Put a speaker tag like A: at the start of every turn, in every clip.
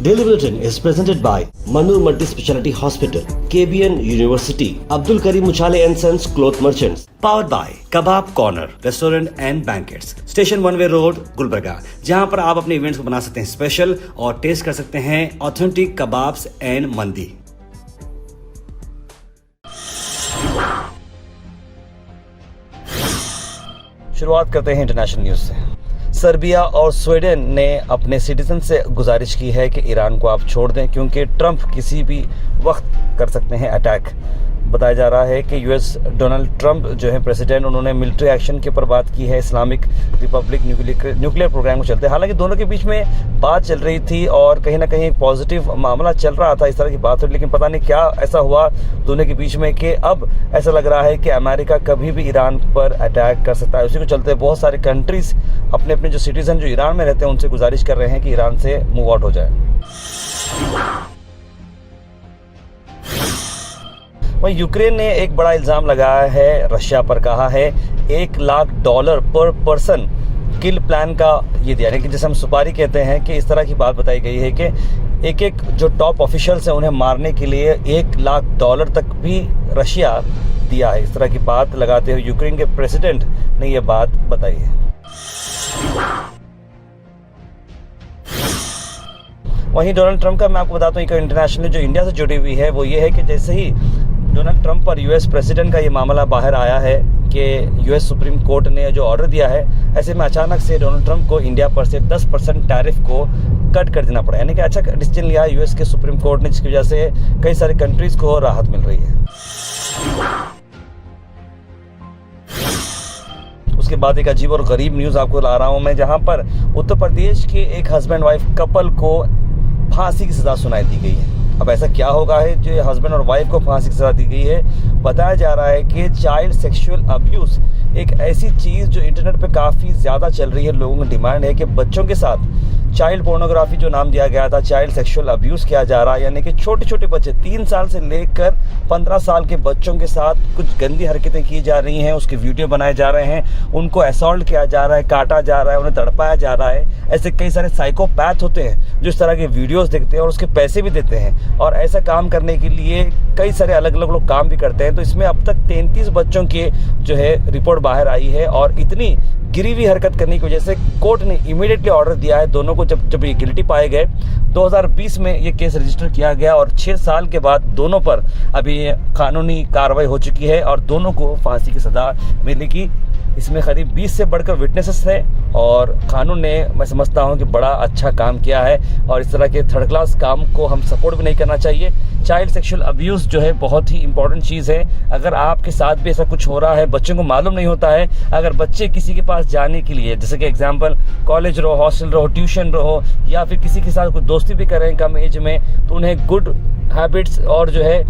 A: Daily Bulletin is presented by Manur Multi-Speciality Hospital, KBN University, Abdul Karim Uchale and Sons Cloth Merchants. Powered by Kebab Corner Restaurant and Banquets, Station One Way Road, Gulbarga, जहां पर आप अपने events को बना सकते हैं special और test कर सकते हैं ऑथेंटिक कबाब्स एंड मंदी। शुरुआत करते हैं इंटरनेशनल न्यूज से। सर्बिया और स्वीडन ने अपने सिटीजन से गुजारिश की है कि ईरान को आप छोड़ दें, क्योंकि ट्रंप किसी भी वक्त कर सकते हैं अटैक। बताया जा रहा है कि यूएस डोनाल्ड ट्रंप जो है प्रेसिडेंट, उन्होंने मिलिट्री एक्शन के ऊपर बात की है इस्लामिक रिपब्लिक न्यूक्लियर प्रोग्राम को चलते। हालांकि दोनों के बीच में बात चल रही थी और कहीं ना कहीं एक पॉजिटिव मामला चल रहा था, इस तरह की बात हुई, लेकिन पता नहीं क्या ऐसा हुआ दोनों के बीच में कि अब ऐसा लग रहा है कि अमेरिका कभी भी ईरान पर अटैक कर सकता है। उसी को चलते बहुत सारे कंट्रीज अपने अपने जो सिटीजन जो ईरान में रहते हैं उनसे गुजारिश कर रहे हैं कि ईरान से मूव आउट हो जाए। वहीं यूक्रेन ने एक बड़ा इल्ज़ाम लगाया है रशिया पर, कहा है $1 लाख पर पर्सन किल प्लान का ये दिया, यानी कि जैसे हम सुपारी कहते हैं कि इस तरह की बात बताई गई है कि एक जो टॉप ऑफिशियल्स हैं उन्हें मारने के लिए $1 लाख तक भी रशिया दिया है। इस तरह की बात लगाते हुए यूक्रेन के प्रेसिडेंट ने ये बात बताई है। वहीं डोनाल्ड ट्रंप का मैं आपको बताता हूँ कि इंटरनेशनल जो इंडिया से जुड़ी हुई है वो ये है कि जैसे ही डोनाल्ड ट्रंप पर यूएस प्रेसिडेंट का ये मामला बाहर आया है कि यूएस सुप्रीम कोर्ट ने जो ऑर्डर दिया है, ऐसे में अचानक से डोनाल्ड ट्रंप को इंडिया पर से 10% टैरिफ को कट कर देना पड़ा, यानी कि अच्छा डिसीजन लिया है यूएस के सुप्रीम कोर्ट ने, जिसकी वजह से कई सारे कंट्रीज को राहत मिल रही है। उसके बाद एक अजीब और गरीब न्यूज़ आपको ला रहा हूँ मैं, जहाँ पर उत्तर प्रदेश के एक हस्बैंड वाइफ कपल को फांसी की सज़ा सुनाई दी गई है। अब ऐसा क्या होगा है जो हस्बैंड और वाइफ को फांसी की सज़ा दी गई है? बताया जा रहा है कि चाइल्ड सेक्सुअल अब्यूज़ एक ऐसी चीज़ जो इंटरनेट पे काफ़ी ज़्यादा चल रही है। लोगों की डिमांड है कि बच्चों के साथ चाइल्ड पोर्नोग्राफी जो नाम दिया गया था, चाइल्ड सेक्सुअल अब्यूज़ किया जा रहा है, यानी कि छोटे छोटे बच्चे 3 साल से लेकर 15 साल के बच्चों के साथ कुछ गंदी हरकतें की जा रही हैं, उसके वीडियो बनाए जा रहे हैं, उनको असॉल्ट किया जा रहा है, काटा जा रहा है, उन्हें तड़पाया जा रहा है। ऐसे कई सारे साइकोपैथ होते हैं जो इस तरह के वीडियोज़ देखते हैं और उसके पैसे भी देते हैं, और ऐसा काम करने के लिए कई सारे अलग अलग लोग काम भी करते हैं। तो इसमें अब तक 33 बच्चों की जो है रिपोर्ट बाहर आई है, और इतनी गिरी हुई हरकत करने की वजह से कोर्ट ने इमीडिएटली ऑर्डर दिया है दोनों को। जब ये गिल्टी पाए गए 2020 में ये केस रजिस्टर किया गया, और 6 साल के बाद दोनों पर अभी कानूनी कार्रवाई हो चुकी है और दोनों को फांसी की सज़ा मिलेगी। इसमें करीब 20 से बढ़कर विटनेसेस है, और कानून ने, मैं समझता हूं कि बड़ा अच्छा काम किया है, और इस तरह के थर्ड क्लास काम को हम सपोर्ट भी नहीं करना चाहिए। चाइल्ड सेक्सुअल अब्यूज़ जो है बहुत ही इंपॉर्टेंट चीज़ है। अगर आपके साथ भी ऐसा कुछ हो रहा है, बच्चों को मालूम नहीं होता है, अगर बच्चे किसी के पास जाने के लिए, जैसे कि एग्जाम्पल कॉलेज रहो, हॉस्टल रहो, ट्यूशन रहो, या फिर किसी के साथ कुछ दोस्ती भी कर रहे हैं कम एज में, तो उन्हें गुड हैबिट्स और जो है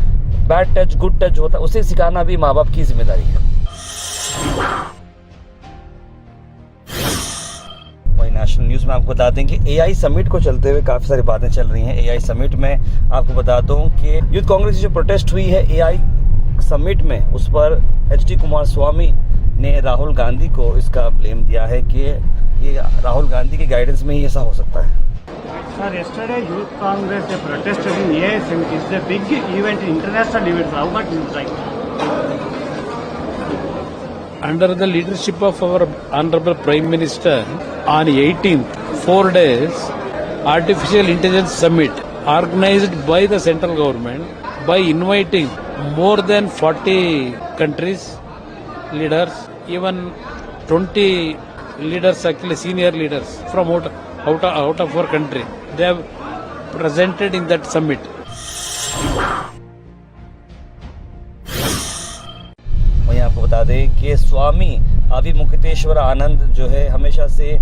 A: बैड टच गुड टच होता है उसे सिखाना भी माँ बाप की जिम्मेदारी है। नेशनल न्यूज़ में आपको बता दें कि एआई समिट को चलते हुए काफ़ी सारी बातें चल रही हैं। एआई समिट में आपको बता दूं कि यूथ कांग्रेस की जो प्रोटेस्ट हुई है एआई समिट में, उस पर एचडी कुमारस्वामी ने राहुल गांधी को इसका ब्लेम दिया है कि ये राहुल गांधी के गाइडेंस में ही ऐसा हो सकता है।
B: Sir, yesterday Youth Congress they protested in AI Summit. It's a big event, international event. How much is right?
C: Under the leadership of our Honorable Prime Minister, on 18th, 4 days, Artificial Intelligence Summit organized by the central government by inviting more than 40 countries, leaders, even 20 leaders, actually senior leaders from out of our country. They have presented in that summit.
A: वहीं आपको बता दें कि स्वामी अभी मुक्तेश्वर आनंद जो है हमेशा से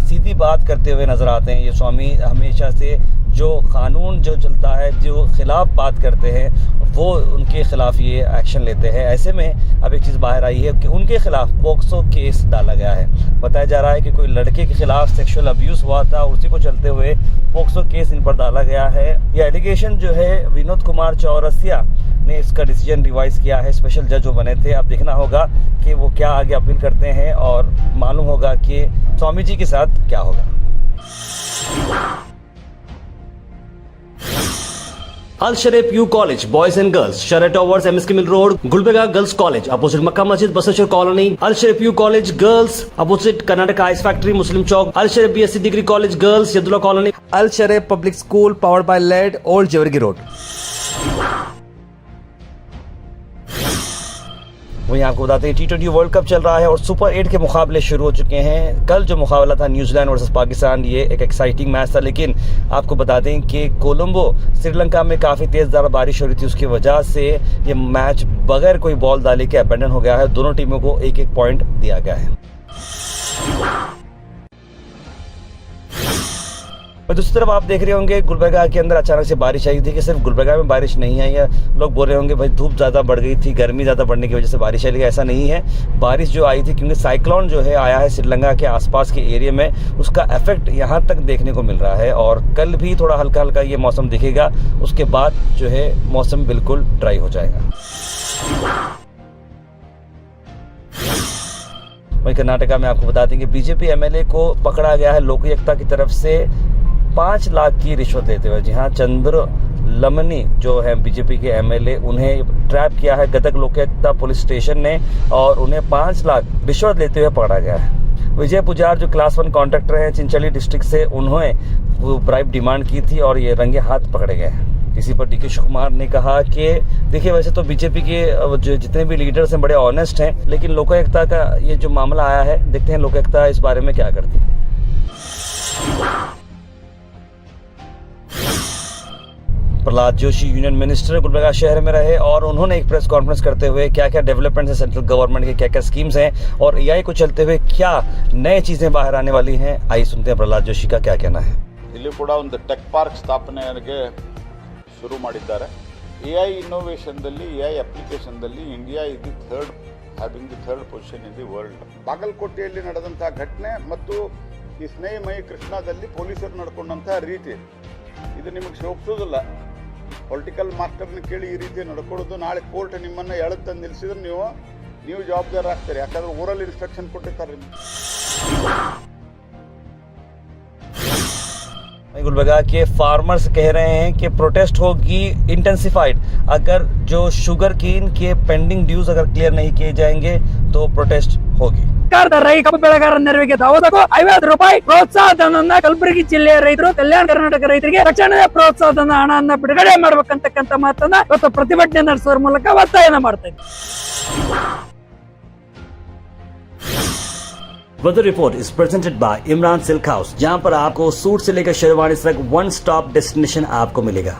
A: सीधी बात करते हुए नजर आते हैं। ये स्वामी हमेशा से जो कानून जो चलता है, जो खिलाफ बात करते हैं, वो उनके खिलाफ ये एक्शन लेते हैं। ऐसे में अब एक चीज़ बाहर आई है कि उनके खिलाफ पोक्सो केस डाला गया है। बताया जा रहा है कि कोई लड़के के खिलाफ सेक्सुअल अब्यूज़ हुआ था, उसी को चलते हुए पोक्सो केस इन पर डाला गया है। ये एलिगेशन जो है विनोद कुमार चौरसिया ने इसका डिसीजन रिवाइज किया है। स्पेशल जज वो बने थे। अब देखना होगा कि वो क्या आगे अपील करते हैं और मालूम होगा कि स्वामी जी के साथ क्या होगा।
D: Al Sharif U College, Boys and Girls, Sharia Towers, MSK Mill Road, Gulbega Girls College, opposite Makkah Masjid, Basashar Colony. Al Sharif U College, Girls, opposite Karnataka Ice Factory, Muslim Chowk. Al Sharif BSc Degree College, Girls, Yadullah Colony.
A: Al Sharif Public School powered by LED, Old Jawargi Road. वहीं आपको बताते हैं T20 world cup चल रहा है और super 8 के मुकाबले शुरू हो चुके हैं। कल जो मुकाबला था न्यूजीलैंड वर्सेस पाकिस्तान, ये एक एक्साइटिंग मैच था, लेकिन आपको बता दें कि कोलंबो श्रीलंका में काफ़ी तेज़ ज़्यादा बारिश हो रही थी, उसकी वजह से ये मैच बगैर कोई बॉल डाले के अबेंडन हो गया है। दोनों टीमों को एक एक पॉइंट दिया गया है। और दूसरी तरफ आप देख रहे होंगे गुलबर्गा के अंदर अचानक से बारिश आई थी कि सिर्फ गुलबर्गा में बारिश नहीं आई है। लोग बोल रहे होंगे भाई धूप ज़्यादा बढ़ गई थी, गर्मी ज़्यादा बढ़ने की वजह से बारिश आई, लेकिन ऐसा नहीं है। बारिश जो आई थी क्योंकि साइक्लोन जो है आया है श्रीलंका के आसपास के एरिया में, उसका इफेक्ट यहाँ तक देखने को मिल रहा है और कल भी थोड़ा हल्का हल्का ये मौसम दिखेगा, उसके बाद जो है मौसम बिल्कुल ड्राई हो जाएगा। वहीं कर्नाटका में आपको बता दें कि बीजेपी एमएलए को पकड़ा गया है लोकायुक्त की तरफ से 5 लाख की रिश्वत लेते हुए। जी हाँ, चंद्र लमनी जो है बीजेपी के एमएलए, उन्हें ट्रैप किया है गदग लोकायुक्त पुलिस स्टेशन ने और उन्हें 5 लाख रिश्वत लेते हुए पकड़ा गया है। विजय पुजार जो क्लास 1 कॉन्ट्रैक्टर हैं चिंचली डिस्ट्रिक्ट से, उन्होंने वो ब्राइब डिमांड की थी और ये रंगे हाथ पकड़े गए हैं। इसी पर डीके शिवकुमार ने कहा कि देखिए वैसे तो बीजेपी के जो जितने भी लीडर्स हैं बड़े ऑनेस्ट हैं, लेकिन लोकायुक्त का ये जो मामला आया है, देखते हैं लोकायुक्त इस बारे में क्या करती है। प्रहलाद जोशी यूनियन मिनिस्टर गुलबर्गा शहर में रहे और उन्होंने एक प्रेस कॉन्फ्रेंस करते हुए क्या क्या डेवलपमेंट है सेंट्रल गवर्नमेंट के, क्या क्या स्कीम्स हैं और एआई को चलते हुए क्या नए चीजें बाहर आने वाली हैं। आइए सुनते हैं प्रहलाद जोशी का क्या कहना है।
E: ಇಲ್ಲಿ ಕೂಡ ಒಂದು ಟೆಕ್ ಪಾರ್ಕ್ ಸ್ಥಾಪನೆಗೆ ಶುರು ಮಾಡಿದ್ದಾರೆ। ಎಐ ಇನ್ನೋವೇಷನ್ದಲ್ಲಿ ಎಐ ಅಪ್ಲಿಕೇಶನ್ದಲ್ಲಿ India is the third position in the world. ಬಾಗಲಕೋಟೆಯಲ್ಲಿ ನಡೆದಂತಹ ಘಟನೆ ಮತ್ತು ಈ ಸ್ನೇಹಮಯಿ ಕೃಷ್ಣಾದಲ್ಲಿ ಪೊಲೀಸರು ನಡ್ಕೊಂಡಂತಹ ರೀತಿ ಇದು ನಿಮಗೆ ಶೋಭಿಸೋದಿಲ್ಲ। ಪೊಲಿಟಿಕಲ್ ಮಾಸ್ಟರ್ನ ಕೇಳಿ ಈ ರೀತಿ ನಡ್ಕೊಳ್ಳೋದು, ನಾಳೆ ಕೋರ್ಟ್ ನಿಮ್ಮನ್ನು ಎಳೆದು ತಂದು ನಿಲ್ಲಿಸಿದ್ರೆ ನೀವು ಜವಾಬ್ದಾರ ಆಗ್ತೀರಿ, ಯಾಕಂದ್ರೆ ಓರಲ್ ಇನ್ಸ್ಟ್ರಕ್ಷನ್ ಕೊಟ್ಟಿರ್ತಾರೆ ನಿಮ್ಗೆ।
A: गुलबर्गा के फार्मर्स कह रहे हैं कि प्रोटेस्ट होगी इंटेंसिफाइड अगर जो शुगर केन के पेंडिंग ड्यूज अगर क्लियर नहीं किए जाएंगे तो प्रोटेस्ट होगी।
F: ಕಬ್ಬು ಬೆಳೆಗಾರರ ನೆರವಿಗೆ 50 ರೂಪಾಯಿ ಪ್ರೋತ್ಸಾಹ ಧನವನ್ನ ಕಲಬುರಗಿ ಜಿಲ್ಲೆಯ ರೈತರು, ಕಲ್ಯಾಣ ಕರ್ನಾಟಕ ರೈತರಿಗೆ ತಕ್ಷಣವೇ ಪ್ರೋತ್ಸಾಹ ಧನ ಹಣವನ್ನ ಬಿಡುಗಡೆ ಮಾಡಬೇಕಂತಕ್ಕಂಥ ಮಾತನ್ನ ಇವತ್ತು ಪ್ರತಿಭಟನೆ ನಡೆಸುವ ಮೂಲಕ ಒತ್ತಾಯನ ಮಾಡ್ತಾ ಇದ್ದೀವಿ।
D: Weather report is presented by Imran Silk House, जहां पर आपको सूट से लेकर शेरवानी तक वन स्टॉप डेस्टिनेशन आपको मिलेगा।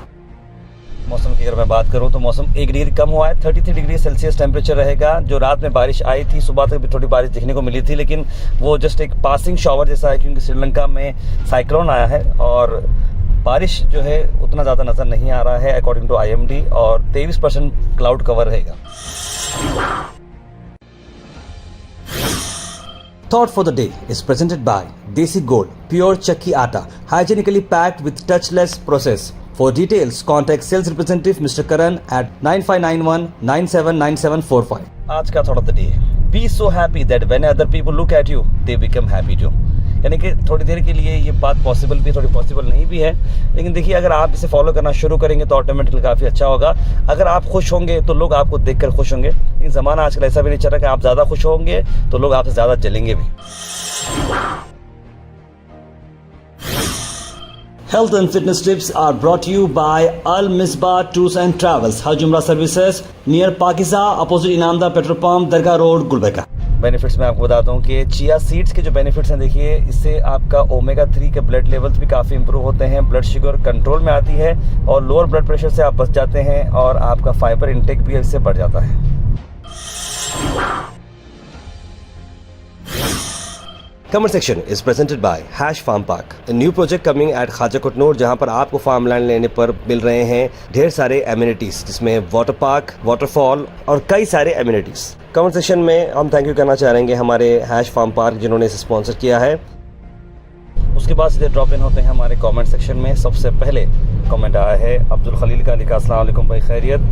A: मौसम की अगर मैं बात करूं तो मौसम 1 डिग्री कम हुआ है, 33 डिग्री सेल्सियस टेम्परेचर रहेगा। जो रात में बारिश आई थी, सुबह तक भी थोड़ी बारिश दिखने को मिली थी, लेकिन वो जस्ट एक पासिंग शॉवर जैसा है क्योंकि श्रीलंका में साइक्लोन आया है और बारिश जो है उतना ज़्यादा नज़र नहीं आ रहा है अकॉर्डिंग टू IMD और 23% क्लाउड कवर रहेगा।
D: Thought for the day is presented by Desi Gold, pure chakki atta, hygienically packed with touchless process. For details, contact sales representative Mr. Karan at 9591 979745.
A: आज का thought of the day, be so happy that when other people look at you they become happy too. यानी कि थोड़ी देर के लिए ये बात possible भी, थोड़ी पॉसिबल नहीं भी है, लेकिन देखिए अगर आप इसे फॉलो करना शुरू करेंगे तो ऑटोमेटिकली काफ़ी अच्छा होगा। अगर आप खुश होंगे तो लोग आपको देखकर खुश होंगे, लेकिन ज़माना आजकल ऐसा भी नहीं चल रहा कि आप ज़्यादा खुश होंगे तो लोग आपसे ज़्यादा जलेंगे भी।
D: Health and fitness tips are brought to you by Al Misbah Tours and Travels, Hajj Umrah Services, near Pakiza, opposite Inamda Petrol Pump, Dargah Road, Gulbarga।
A: Benefits मैं आपको बताता हूँ कि चिया सीड्स के जो बेनिफिट्स हैं, देखिए इससे आपका ओमेगा 3 के ब्लड लेवल्स भी काफ़ी इंप्रूव होते हैं, ब्लड शुगर कंट्रोल में आती है और लोअर ब्लड प्रेशर से आप बच जाते हैं और आपका फाइबर इंटेक भी इससे बढ़ जाता है।
D: Comment section is presented by Hash Farm Park, a new project coming at Khaja Kotnoor, जहां पर आपको फार्म लैंड लेने पर मिल रहे हैं ढेर सारे एमिनिटीज, जिसमें वाटर पार्क, वाटरफॉल और कई सारे एमिनिटीज। कमेंट सेक्शन में हम थैंक यू करना चाहेंगे हमारे हैश फार्म पार्क जिन्होंने इसे स्पॉन्सर किया है।
A: उसके बाद सीधे ड्रॉप इन होते हैं हमारे कमेंट सेक्शन में। सबसे पहले कमेंट आया है अब्दुल खलील का, लिखा अस्सलाम वालेकुम भाई खैरियत।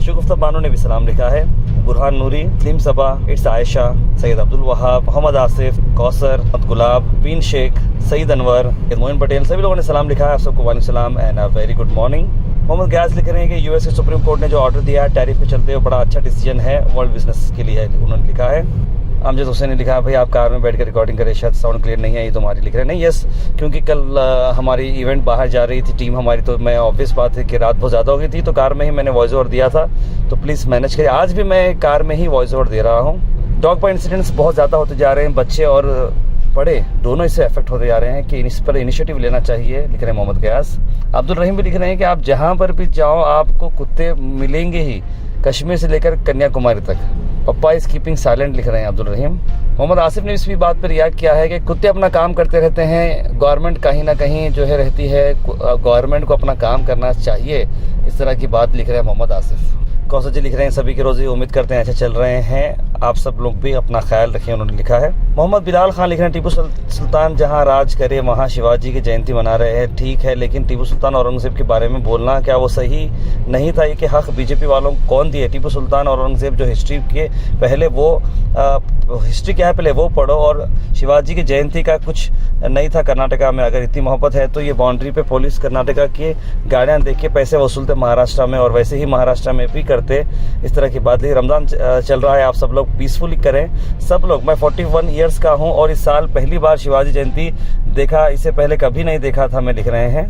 A: शुगुफ्ता बानो ने भी सलाम लिखा है। बुरहान नूरी, स्लिम सबा, इट्स आयशा, सैयद अब्दुल वहाब, मोहम्मद आसिफ, कौसर, गुलाब, बीन शेख, सईद अनवर, मोइन पटेल, सभी लोगों ने सलाम लिखा है। आप सबको वालेकुम सलाम and a very good morning. Mohammad Ghayas लिख रहे हैं कि यूएस के सुप्रीम कोर्ट ने जो ऑर्डर दिया है टैरिफ के चलते हुए बड़ा अच्छा डिसीजन है वर्ल्ड बिजनेस के लिए, उन्होंने लिखा है। अमजद हुसैन ने लिखा है भाई आप कार में बैठ कर रिकॉर्डिंग करें, शायद साउंड क्लियर नहीं है, ये तुम्हारी लिख रहे हैं। नहीं यस, क्योंकि कल हमारी इवेंट बाहर जा रही थी टीम हमारी, तो मैं ऑब्वियस बात है कि रात बहुत ज़्यादा हो गई थी, तो कार में ही मैंने वॉइस ओवर दिया था, तो प्लीज़ मैनेज करिए। आज भी मैं कार में ही वॉइस ओवर दे रहा हूँ। डॉग बाइट इंसिडेंट्स बहुत ज़्यादा होते जा रहे हैं, बच्चे और बड़े दोनों इससे अफेक्ट होते जा रहे हैं कि इस पर इनिशिएटिव लेना चाहिए, लिख रहे हैं मोहम्मद गयास। अब्दुल रहीम भी लिख रहे हैं कि आप जहाँ पर भी जाओ आपको कुत्ते मिलेंगे ही, कश्मीर से लेकर कन्याकुमारी तक। पप्पा इज कीपिंग साइलेंट, लिख रहे हैं अब्दुल रहीम। मोहम्मद आसिफ ने इस भी बात पर रिएक्ट किया है कि कुत्ते अपना काम करते रहते हैं, गवर्नमेंट कहीं ना कहीं जो है रहती है, गवर्नमेंट को अपना काम करना चाहिए, इस तरह की बात लिख रहे हैं मोहम्मद आसिफ। कौसर जी लिख रहे हैं सभी के रोज़े उम्मीद करते हैं अच्छे चल रहे हैं, आप सब लोग भी अपना ख्याल रखें, उन्होंने लिखा है। मोहम्मद बिलाल खान लिख रहे हैं टीपू सुल्तान जहां राज करे वहां शिवाजी की जयंती मना रहे हैं, ठीक है, लेकिन टीपू सुल्तान औरंगजेब के बारे में बोलना क्या वो सही नहीं था? ये कि हक बीजेपी वालों को कौन दिए? टीपू सुल्तान और औरंगजेब जो हिस्ट्री के पहले वो हिस्ट्री क्या है पहले वो पढ़ो, और शिवाजी की जयंती का कुछ नहीं था कर्नाटका में। अगर इतनी मोहब्बत है तो ये बाउंड्री पे पुलिस कर्नाटका की गाड़ियाँ देख के पैसे वसूलते महाराष्ट्र में, और वैसे ही महाराष्ट्र में भी करते इस तरह की बात। रमज़ान चल रहा है, आप सब लोग पीसफुली करें सब लोग। मैं 41 ईयर्स का हूं और इस साल पहली बार शिवाजी जयंती देखा, इससे पहले कभी नहीं देखा था, मैं लिख रहे हैं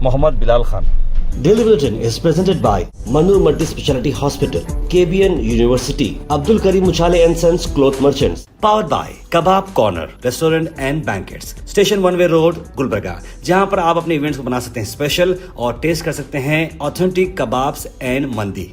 A: Mohammad Bilal Khan.
D: Daily Bulletin is presented by Manur Multi Speciality Hospital, KBN University, Abdul Karim Uchale and Sons Cloth Merchants, powered by Kebab Corner Restaurant and Banquets, Station One Way Road, Gulbarga, जहां पर आप अपने इवेंट्स को बना सकते हैं स्पेशल और test कर सकते हैं ऑथेंटिक कबाब्स एंड मंदी।